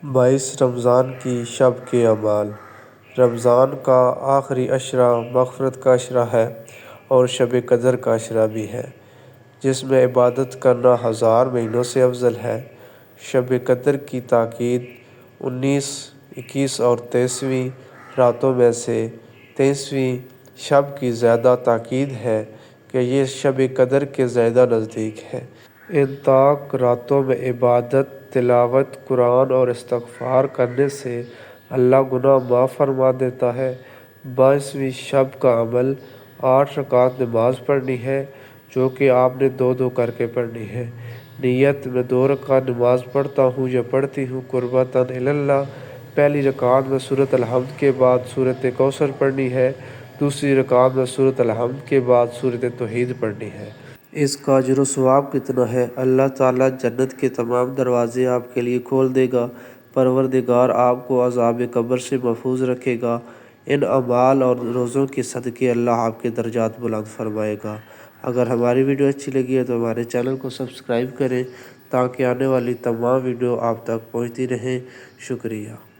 22 رمضان کی شب کے اعمال۔ رمضان کا آخری عشرہ مغفرت کا عشرہ ہے اور شب قدر کا عشرہ بھی ہے، جس میں عبادت کرنا 1000 مہینوں سے افضل ہے۔ شب قدر کی تاکید 19، 21 اور 23ویں راتوں میں سے 23ویں شب کی زیادہ تاکید ہے کہ یہ شب قدر کے زیادہ نزدیک ہے۔ ان تاک راتوں میں عبادت، تلاوت قرآن اور استغفار کرنے سے اللہ گناہ معاف فرما دیتا ہے۔ 22ویں شب کا عمل 8 رکعت نماز پڑھنی ہے، جو کہ آپ نے 2 کر کے پڑھنی ہے۔ نیت: میں 2 رکعت نماز پڑھتا ہوں یا پڑھتی ہوں قربتاً اللہ۔ پہلی رکعت میں سورۃ الحمد کے بعد سورۃ کوثر پڑھنی ہے، دوسری رکعت میں سورۃ الحمد کے بعد سورۃ توحید پڑھنی ہے۔ اس کا اجر و ثواب کتنا ہے؟ اللہ تعالیٰ جنت کے تمام دروازے آپ کے لیے کھول دے گا۔ پروردگار آپ کو عذاب قبر سے محفوظ رکھے گا۔ ان اعمال اور روزوں کے صدقے اللہ آپ کے درجات بلند فرمائے گا۔ اگر ہماری ویڈیو اچھی لگی ہے تو ہمارے چینل کو سبسکرائب کریں تاکہ آنے والی تمام ویڈیو آپ تک پہنچتی رہیں۔ شکریہ۔